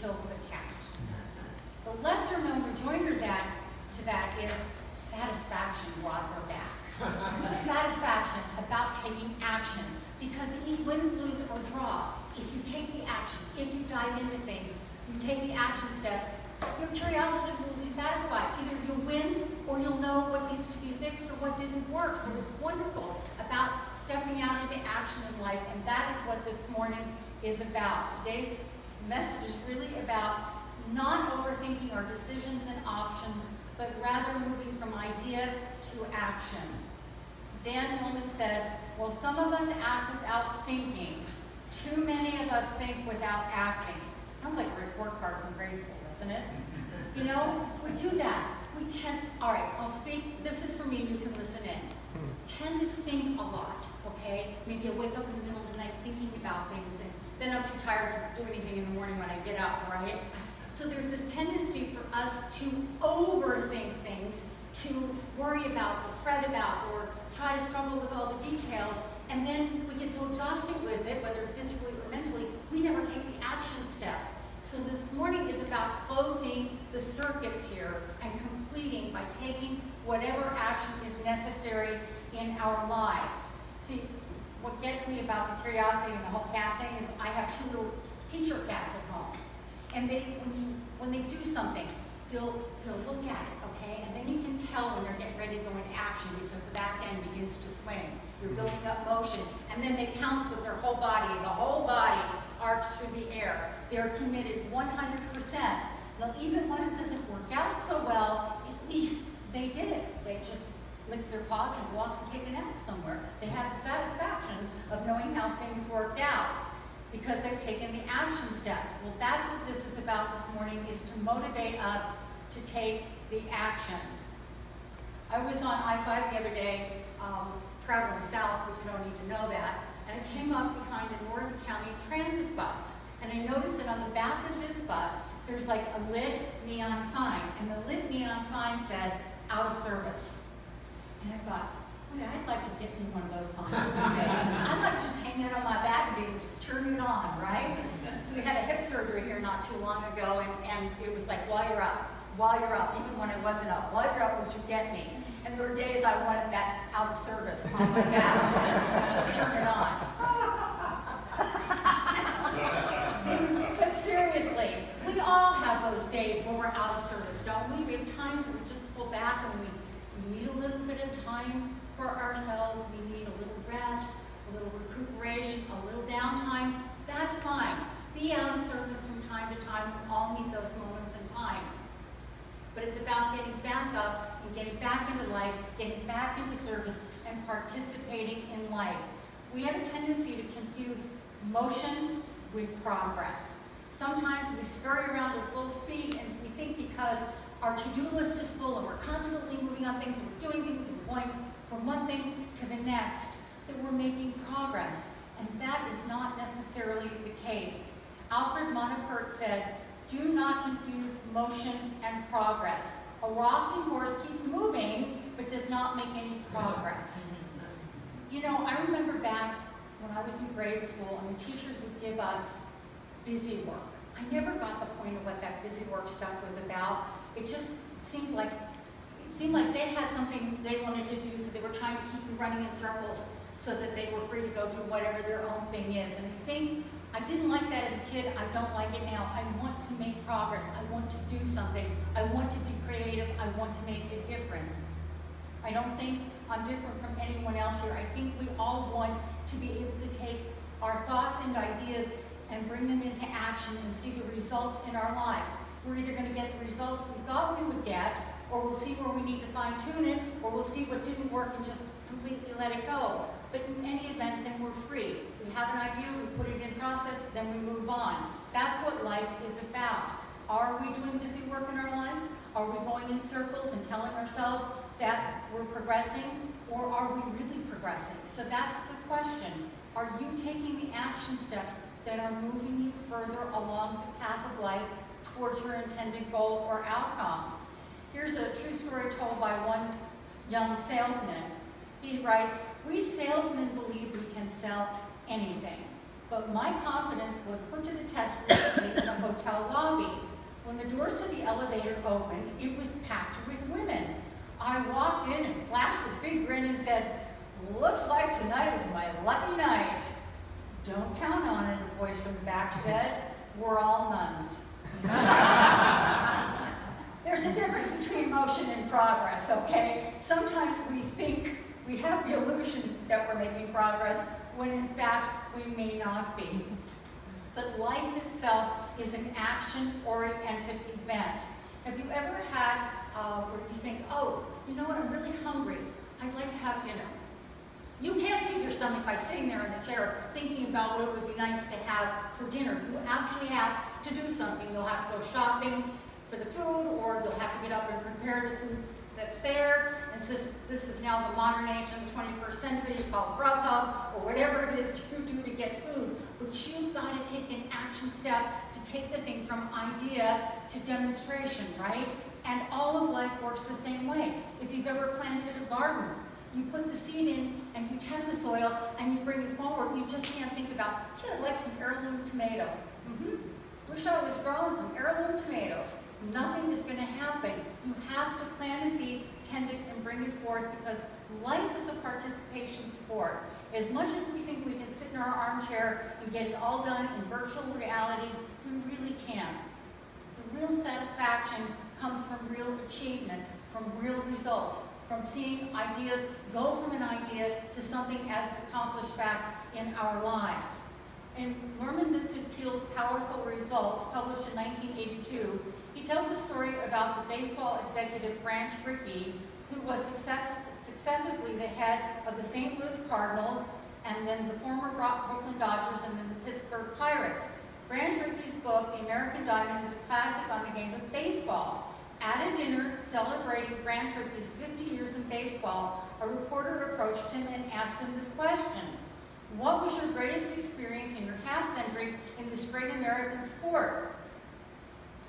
killed the cat. The lesser known rejoinder to that is satisfaction brought her back. Satisfaction about taking action, because you wouldn't lose or draw if you take the action, if you dive into things, you take the action steps, your curiosity will be satisfied. Either you'll win or you'll know what needs to be fixed or what didn't work. So it's wonderful about stepping out into action in life, and that is what this morning is about. Today's message is really about not overthinking our decisions and options, but rather moving from idea to action. Dan Millman said, well, some of us act without thinking. Too many of us think without acting. Sounds like a report card from grade school, doesn't it? You know, we do that. We tend, all right, I'll speak, this is for me, you can listen in. Tend to think a lot, okay? Maybe I wake up in the middle of the night thinking about things, and then I'm too tired to do anything in the morning when I get up, right? So there's this tendency for us to overthink things, to worry about or fret about or try to struggle with all the details, and then we get so exhausted with it, whether physically or mentally, we never take the action steps. So this morning is about closing the circuits here and completing by taking whatever action is necessary in our lives. See, what gets me about the curiosity and the whole cat thing is I have two little teacher cats at home. And when they do something, they'll look at it, okay? And then you can tell when they're getting ready to go into action because the back end begins to swing. You're building up motion. And then they pounce with their whole body, and the whole body arcs through the air. They're committed 100%. Now, even when it doesn't work out so well, at least they did it. They just licked their paws and walked and take a nap somewhere. They had the satisfaction of knowing how things worked out because they've taken the action steps. Well, that's what this is about this morning, is to motivate us to take the action. I was on I-5 the other day, traveling south, but you don't need to know that, and I came up behind a North County transit bus, and I noticed that on the back of this bus, there's like a lit neon sign, and the lit neon sign said, out of service. And I thought, boy, I'd like to get me one of those signs. I'd like to just hang it on my back and be able to just turn it on, right? So we had a hip surgery here not too long ago, and it was like, while you're up, even when I wasn't up, while you're up, would you get me? And there were days I wanted that out of service on my back. Just turn it on. But seriously, we all have those days when we're out of service, don't we? We have times where we just pull back and we need a little bit of time for ourselves. We need a little rest, a little recuperation, a little downtime. That's fine. Be out of service from time to time. We all need those moments in time. But it's about getting back up and getting back into life, getting back into service, and participating in life. We have a tendency to confuse motion with progress. Sometimes we scurry around at full speed, and we think because our to-do list is full and we're constantly moving on things and we're doing things and we're going from one thing to the next, that we're making progress. And that is not necessarily the case. Alfred Monapert said, do not confuse motion and progress. A rocking horse keeps moving, but does not make any progress. You know, I remember back when I was in grade school and the teachers would give us busy work. I never got the point of what that busy work stuff was about. It just seemed like they had something they wanted to do, so they were trying to keep you running in circles so that they were free to go do whatever their own thing is. And I think I didn't like that as a kid. I don't like it now. I want to make progress. I want to do something. I want to be creative. I want to make a difference. I don't think I'm different from anyone else here. I think we all want to be able to take our thoughts and ideas and bring them into action and see the results in our lives. We're either going to get the results we thought we would get, or we'll see where we need to fine-tune it, or we'll see what didn't work and just completely let it go. But in any event, then we're free. We have an idea, we put it in process, then we move on. That's what life is about. Are we doing busy work in our life? Are we going in circles and telling ourselves that we're progressing, or are we really progressing? So that's the question. Are you taking the action steps that are moving you further along the path of life towards your intended goal or outcome? Here's a true story told by one young salesman. He writes, we salesmen believe we can sell anything, but my confidence was put to the test recently in a hotel lobby. When the doors to the elevator opened, it was packed with women. I walked in and flashed a big grin and said, "Looks like tonight is my lucky night." "Don't count on it," a voice from the back said. "We're all nuns." There's a difference between motion and progress, okay? Sometimes we think we have the illusion that we're making progress, when in fact we may not be. But life itself is an action-oriented event. Have you ever had where you think, "Oh, you know what, I'm really hungry. I'd like to have dinner." You can't feed your stomach by sitting there in the chair thinking about what it would be nice to have for dinner. You actually have to do something. You'll have to go shopping for the food, or you'll have to get up and prepare the foods that's there. And since this is now the modern age in the 21st century, you call it Grubhub, or whatever it is you do to get food. But you've got to take an action step to take the thing from idea to demonstration, right? And all of life works the same way. If you've ever planted a garden, you put the seed in and you tend the soil and you bring it forward. You just can't think about, "Gee, I'd like some heirloom tomatoes. Wish I was growing some heirloom tomatoes." Nothing is going to happen. You have to plant a seed, tend it, and bring it forth, because life is a participation sport. As much as we think we can sit in our armchair and get it all done in virtual reality, we really can't. The real satisfaction comes from real achievement, from real results, from seeing ideas go from an idea to something as accomplished fact in our lives. In Norman Vincent Peale's Powerful Results, published in 1982, he tells a story about the baseball executive Branch Rickey, who was successively the head of the St. Louis Cardinals, and then the former Brooklyn Dodgers, and then the Pittsburgh Pirates. Branch Rickey's book, The American Diamond, is a classic on the game of baseball. At a dinner celebrating Branch Rickey's 50 years in baseball, a reporter approached him and asked him this question: "What was your greatest experience in your half-century in this great American sport?"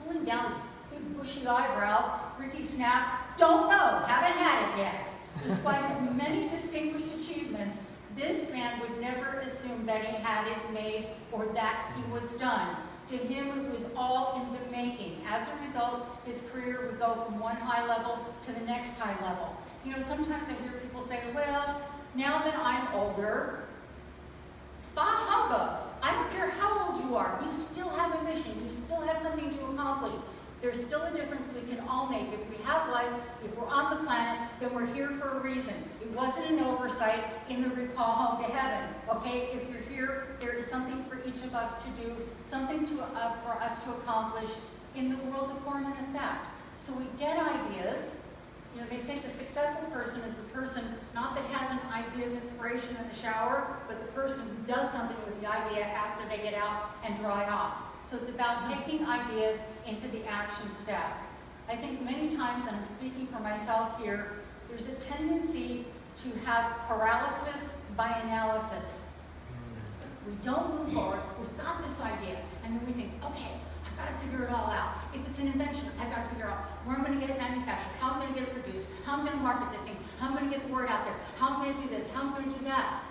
Pulling down his big bushy eyebrows, Rickey snapped, "Don't know, haven't had it yet." Despite his many distinguished achievements, this man would never assume that he had it made or that he was done. To him, it was all in the making. As a result, his career would go from one high level to the next high level. You know, sometimes I hear people say, "Well, now that I'm older," bah humbug. I don't care how old you are. You still have a mission. You still have something to accomplish. There's still a difference we can all make. If we have life, if we're on the planet, then we're here for a reason. It wasn't an oversight in the recall home to heaven. Okay, if you're here, there is something for each of us to do, something for us to accomplish in the world of form and effect. So we get ideas. You know, they say the successful person is the person not that has an idea of inspiration in the shower, but the person who does something with the idea after they get out and dry off. So it's about taking ideas into the action step. I think many times, and I'm speaking for myself here, there's a tendency to have paralysis by analysis. We don't move forward, we've got this idea, and then we think, okay, I've got to figure it all out. If it's an invention, I've got to figure out where I'm going to get it manufactured, how I'm going to get it produced, how I'm going to market the thing, how I'm going to get the word out there, how I'm going to do this, how I'm going to do that.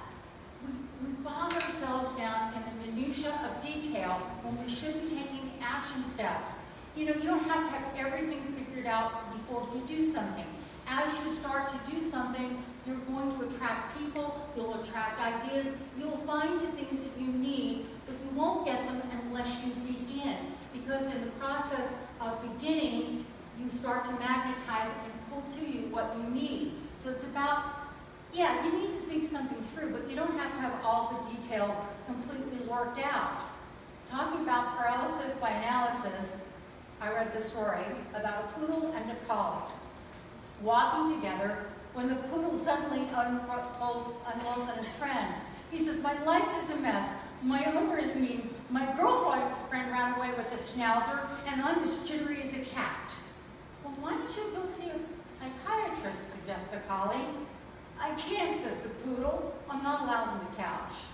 We bog ourselves down in the minutiae of detail when we should be taking action steps. You know, you don't have to have everything figured out before you do something. As you start to do something, you're going to attract people, you'll attract ideas, you'll find the things that you need, but you won't get them unless you begin. Because in the process of beginning, you start to magnetize and pull to you what you need. So it's about, yeah, you need to think something through, but you don't have to have all the details completely worked out. Talking about paralysis by analysis, I read this story about a poodle and a collie walking together when the poodle suddenly unloads on his friend. He says, "My life is a mess. My owner is mean. My girlfriend ran away with a schnauzer, and I'm as jittery as a cat." "Well, why don't you go see a psychiatrist?" suggests the collie. "I can't," says the poodle. "I'm not allowed on the couch."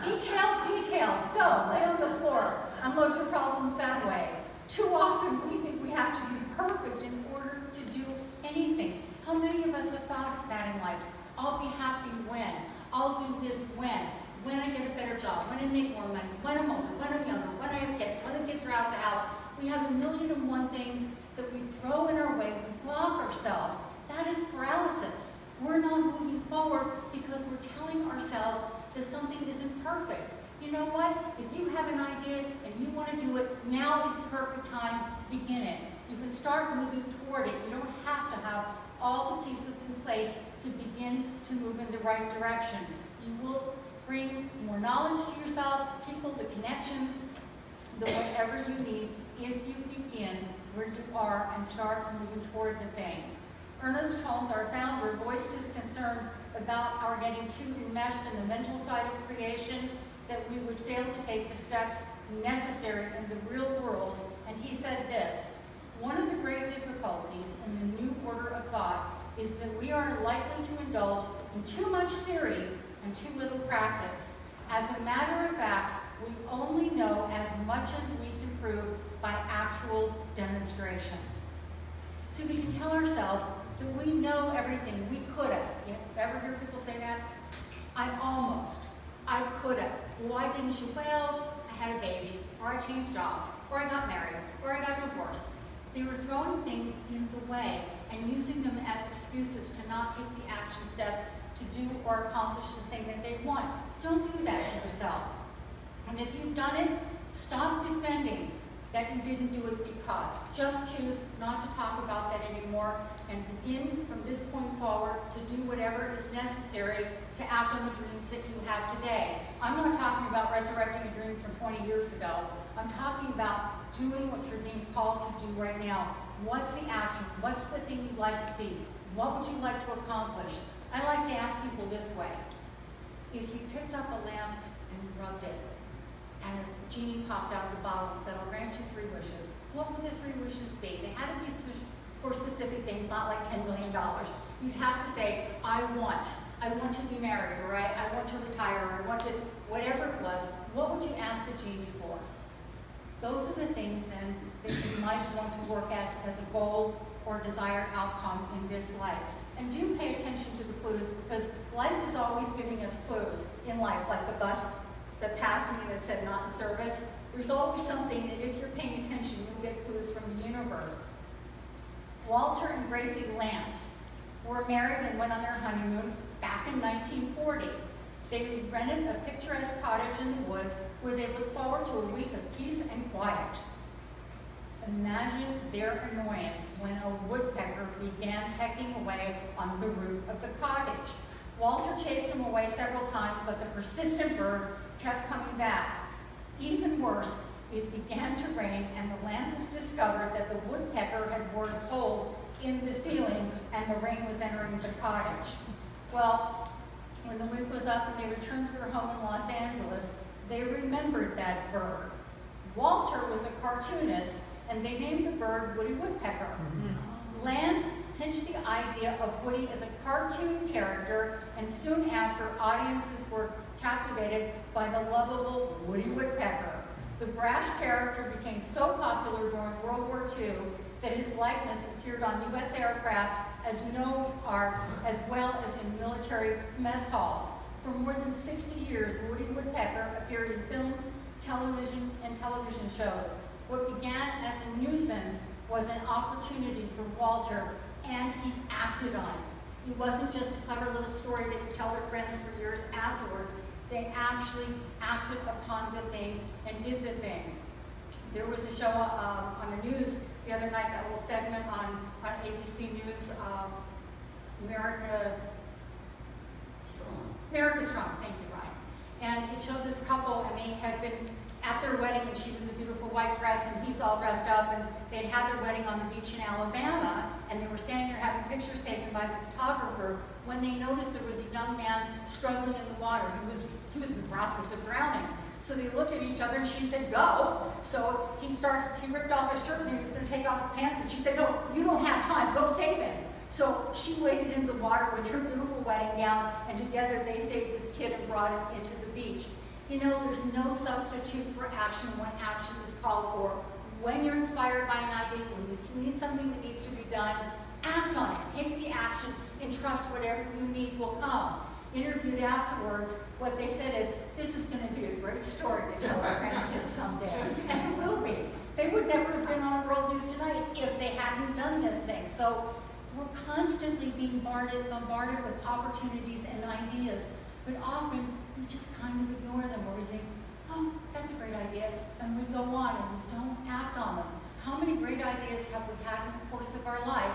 Details. Go, lay on the floor. Unload your problems that way. Too often we think we have to be perfect in order to do anything. How many of us have thought of that in life? I'll be happy when. I'll do this when. When I get a better job, when I make more money, when I'm older, when I'm younger, when I have kids, when the kids are out of the We have 1,000,001 things that we throw in our way, we block ourselves. That is paralysis. We're not moving forward because we're telling ourselves that something isn't perfect. You know what? If you have an idea and you want to do it, now is the perfect time. Begin it. You can start moving toward it. You don't have to have all the pieces in place to begin to move in the right direction. You will bring more knowledge to yourself, people, the connections, the whatever you need if you begin where you are and start moving toward the thing. Ernest Holmes, our founder, voiced his concern about our getting too enmeshed in the mental side of creation, that we would fail to take the steps necessary in the real world, and he said this: one of the great difficulties in the new order of thought is that we are likely to indulge in too much theory and too little practice. As a matter of fact, we only know as much as we can prove by actual demonstration. So we can tell ourselves that we know everything. We could have. You ever hear people say that? I could have. Why didn't you? Well, I had a baby, or I changed jobs, or I got married, or I got divorced. They were throwing things in the way and using them as excuses to not take the action steps to do or accomplish the thing that they want. Don't do that to yourself. And if you've done it, stop defending that you didn't do it because. Just choose not to talk about that anymore and begin from this point forward to do whatever is necessary to act on the dreams that you have today. I'm not talking about resurrecting a dream from 20 years ago. I'm talking about doing what you're being called to do right now. What's the action? What's the thing you'd like to see? What would you like to accomplish? I like to ask people this way. If you picked up a lamp and you rubbed it, and a genie popped out of the bottle and said, I'll grant you 3 wishes, what would the 3 wishes be? They had to be for specific things, not like $10 million. You'd have to say, I want to be married, or I want to retire, or I want to, whatever it was. What would you ask the genie for? Those are the things then that you might want to work as a goal or desired outcome in this life. And do pay attention to the clues, because life is always giving us clues in life, like the bus that passed me that said not in service. There's always something that if you're paying attention, you'll get clues from the universe. Walter and Gracie Lance were married and went on their honeymoon back in 1940. They rented a picturesque cottage in the woods where they looked forward to a week of peace and quiet. Imagine their annoyance when a woodpecker began pecking away on the roof of the cottage. Walter chased him away several times, but the persistent bird kept coming back. Even worse, it began to rain, and the Lances discovered that the woodpecker had bored holes in the ceiling, and the rain was entering the cottage. Well, when the week was up and they returned to their home in Los Angeles, they remembered that bird. Walter was a cartoonist, and they named the bird Woody Woodpecker. Lance pitched the idea of Woody as a cartoon character, and soon after, audiences were captivated by the lovable Woody Woodpecker. The brash character became so popular during World War II that his likeness appeared on U.S. aircraft as Noah's Ark, as well as in military mess halls. For more than 60 years, Woody Woodpecker appeared in films, television, and television shows. What began as a nuisance was an opportunity for Walter, and he acted on it. It wasn't just a clever little story they could tell their friends for years afterwards. They actually acted upon the thing and did the thing. There was a show on the news the other night, that little segment on ABC News, America Strong, thank you, Ryan. And it showed this couple, and they had been at their wedding, and she's in the beautiful white dress, and he's all dressed up, and they'd had their wedding on the beach in Alabama, and they were standing there having pictures taken by the photographer when they noticed there was a young man struggling in the water. He was in the process of drowning. So they looked at each other, and she said, go. So he ripped off his shirt, and he was going to take off his pants, and she said, no, you don't have time, go save him. So she waded into the water with her beautiful wedding gown, and together they saved this kid and brought him into the beach. You know, there's no substitute for action when action is called for. When you're inspired by an idea, when you see something that needs to be done, act on it. Take the action and trust whatever you need will come. Interviewed afterwards, what they said is, this is going to be a great story to tell our grandkids someday. And it will be. They would never have been So we're constantly being bombarded with opportunities and ideas, but often we just kind of ignore them, or we think, oh, that's a great idea, and we go on and we don't act on them. How many great ideas have we had in the course of our life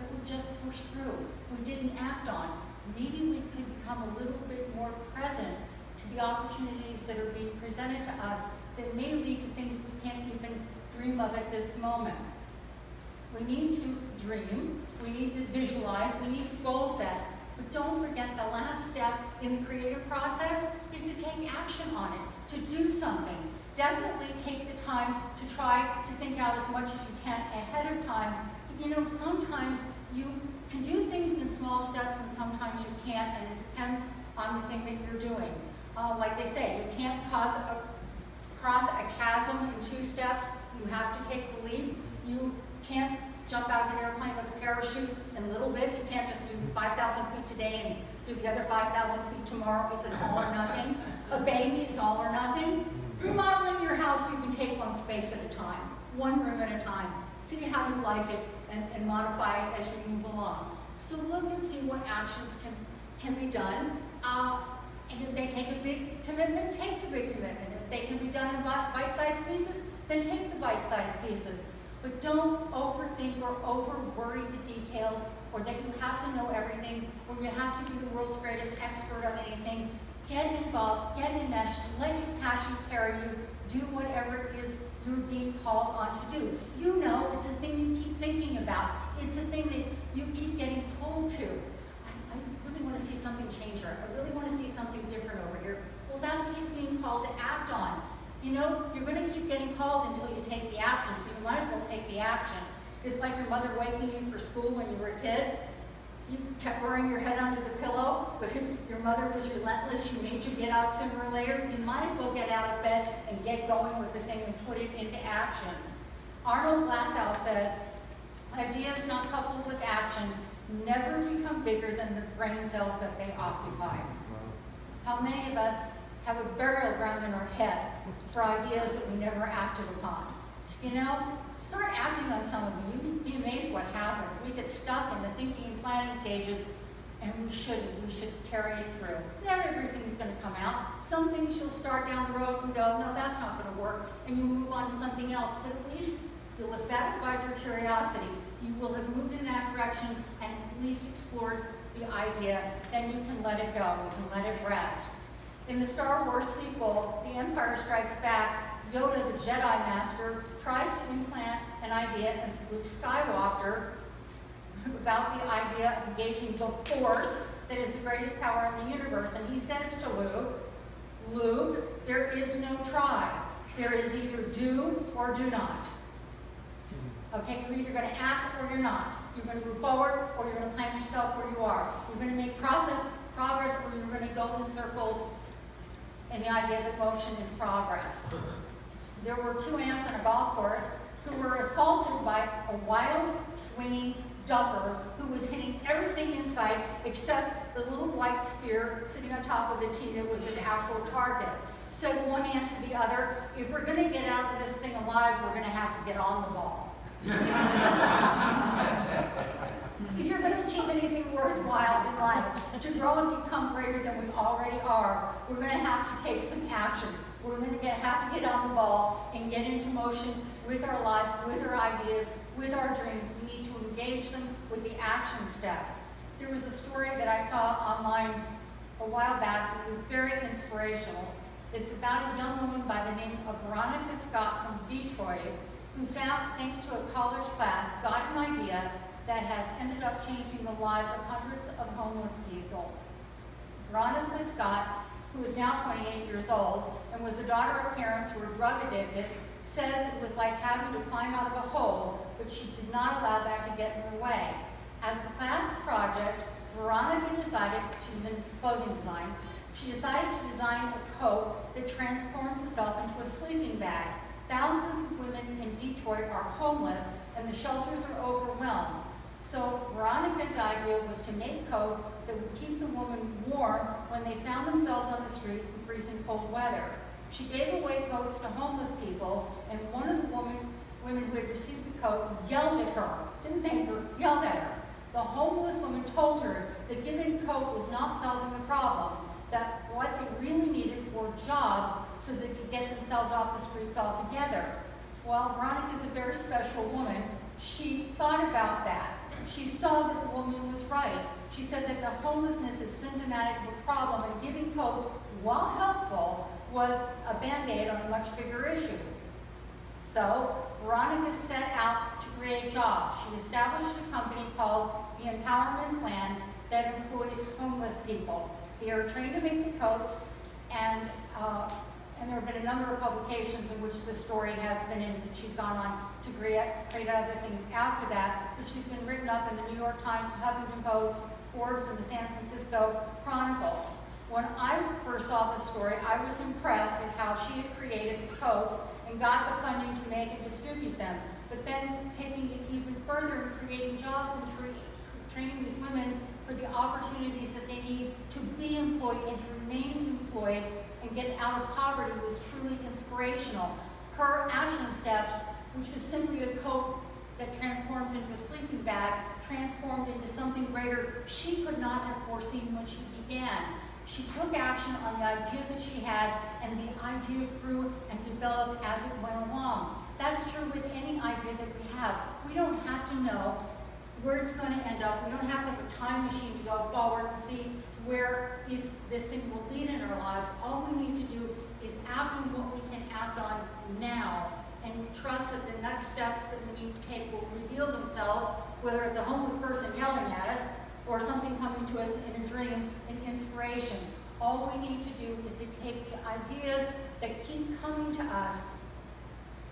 that we just pushed through, we didn't act on? Maybe we could become a little bit more present to the opportunities that are being presented to us that may lead to things we can't even dream of at this moment. We need to dream, we need to visualize, we need to goal set, but don't forget the last step in the creative process is to take action on it, to do something. Definitely take the time to try to think out as much as you can ahead of time. You know, sometimes you can do things in small steps and sometimes you can't, and it depends on the thing that you're doing. Like they say, you can't cross a chasm in 2 steps. You have to take the leap. You can't jump out of an airplane with a parachute in little bits. You can't just do 5,000 feet today and do the other 5,000 feet tomorrow. It's an all or nothing. A baby is all or nothing. Remodeling your house, you can take one space at a time, one room at a time. See how you like it and modify it as you move along. So look and see what actions can be done. And if they take a big commitment, take the big commitment. If they can be done in bite-sized pieces, then take the bite-sized pieces. But don't overthink or over-worry the details, or that you have to know everything, or you have to be the world's greatest expert on anything. Get involved, get enmeshed, let your passion carry you, do whatever it is you're being called on to do. You know it's a thing you keep thinking about. It's a thing that you keep getting pulled to. I really want to see something change here. I really want to see something different over here. Well, that's what you're being called to act on. You know, you're going to keep getting called until you take the action, so you might as well take the action. It's like your mother waking you for school when you were a kid. You kept burying your head under the pillow, but your mother was relentless. She made you get up sooner or later. You might as well get out of bed and get going with the thing and put it into action. Arnold Glasow said, ideas not coupled with action never become bigger than the brain cells that they occupy. How many of us have a burial ground in our head for ideas that we never acted upon? You know, start acting on some of them. You'd be amazed what happens. We get stuck in the thinking and planning stages, and we shouldn't. We should carry it through. Not everything's going to come out. Some things you'll start down the road and go, no, that's not going to work, and you'll move on to something else. But at least you'll have satisfied your curiosity. You will have moved in that direction and at least explored the idea. Then you can let it go. You can let it rest. In the Star Wars sequel, The Empire Strikes Back, Yoda, the Jedi Master, tries to implant an idea in Luke Skywalker about the idea of engaging the Force, that is the greatest power in the universe. And he says to Luke, there is no try. There is either do or do not. Okay, you're either going to act or you're not. You're going to move forward or you're going to plant yourself where you are. You're going to make progress or you're going to go in circles, and the idea that motion is progress. There were 2 ants on a golf course who were assaulted by a wild, swinging duffer who was hitting everything in sight except the little white sphere sitting on top of the tee that was an actual target. Said one ant to the other, if we're going to get out of this thing alive, we're going to have to get on the ball. If you're going to achieve anything worthwhile in life, to grow and become greater than we already are, we're going to have to take some action. We're going to have to get on the ball and get into motion with our life, with our ideas, with our dreams. We need to engage them with the action steps. There was a story that I saw online a while back that was very inspirational. It's about a young woman by the name of Veronica Scott from Detroit, who found, thanks to a college class, got an idea that has ended up changing the lives of hundreds of homeless people. Veronica Scott, who is now 28 years old and was the daughter of parents who were drug addicted, says it was like having to climb out of a hole, but she did not allow that to get in her way. As a class project, Veronica decided, she was in clothing design, she decided to design a coat that transforms itself into a sleeping bag. Thousands of women in Detroit are homeless and the shelters are overwhelmed. So Veronica's idea was to make coats that would keep the woman warm when they found themselves on the street in freezing cold weather. She gave away coats to homeless people, and one of the women who had received the coat, yelled at her, didn't thank her, yelled at her. The homeless woman told her that giving a coat was not solving the problem, that what they really needed were jobs so they could get themselves off the streets altogether. Well, Veronica is a very special woman. She thought about that. She saw that the woman was right. She said that the homelessness is symptomatic of a problem, and giving coats, while helpful, was a band-aid on a much bigger issue. So Veronica set out to create jobs. She established a company called the Empowerment Plan that employs homeless people. They are trained to make the coats, and there have been a number of publications in which the story has been in. She's gone on to create other things after that, but she's been written up in the New York Times, the Huffington Post, Forbes, and the San Francisco Chronicle. When I first saw this story, I was impressed with how she had created the coats and got the funding to make and distribute them. But then taking it even further and creating jobs and training these women for the opportunities that they need to be employed and to remain employed and get out of poverty was truly inspirational. Her action steps, which was simply a coat that transforms into a sleeping bag, transformed into something greater she could not have foreseen when she began. She took action on the idea that she had, and the idea grew and developed as it went along. That's true with any idea that we have. We don't have to know where it's going to end up. We don't have to have a time machine to go forward and see where this thing will lead in our lives. All we need to do is act on what we can act on now, and trust that the next steps that we need to take will reveal themselves, whether it's a homeless person yelling at us or something coming to us in a dream, an inspiration. All we need to do is to take the ideas that keep coming to us,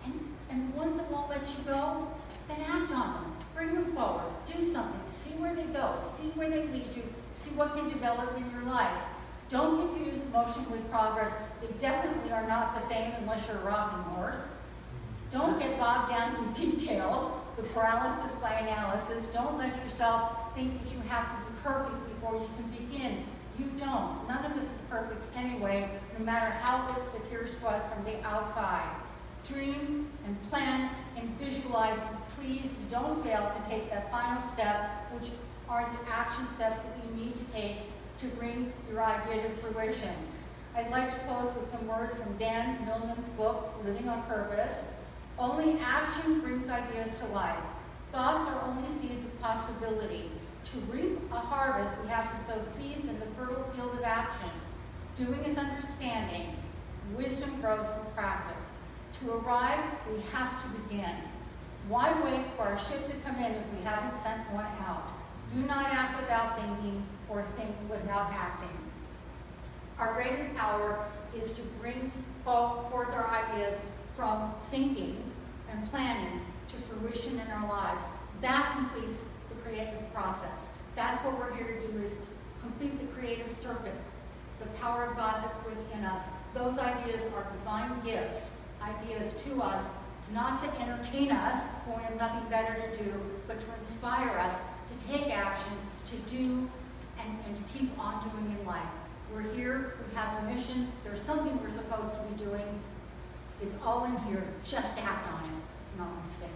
and the ones that won't let you go, then act on them. Bring them forward. Do something. See where they go. See where they lead you. See what can develop in your life. Don't confuse motion with progress. They definitely are not the same unless you're a rocking horse. Don't get bogged down in details, the paralysis by analysis. Don't let yourself think that you have to be perfect before you can begin. You don't. None of us is perfect anyway, no matter how it appears to us from the outside. Dream and plan and visualize, but please don't fail to take that final step, which are the action steps that you need to take to bring your idea to fruition. I'd like to close with some words from Dan Millman's book, Living on Purpose. Only action brings ideas to life. Thoughts are only seeds of possibility. To reap a harvest, we have to sow seeds in the fertile field of action. Doing is understanding. Wisdom grows from practice. To arrive, we have to begin. Why wait for our ship to come in if we haven't sent one out? Do not act without thinking, or think without acting. Our greatest power is to bring forth our ideas from thinking and planning to fruition in our lives. That completes the creative process. That's what we're here to do, is complete the creative circuit, the power of God that's within us. Those ideas are divine gifts, ideas to us, not to entertain us when we have nothing better to do, but to inspire us to take action, to do, and to keep on doing in life. We're here, we have a mission, there's something we're supposed to be doing. It's all in here, just act on it. Namaste.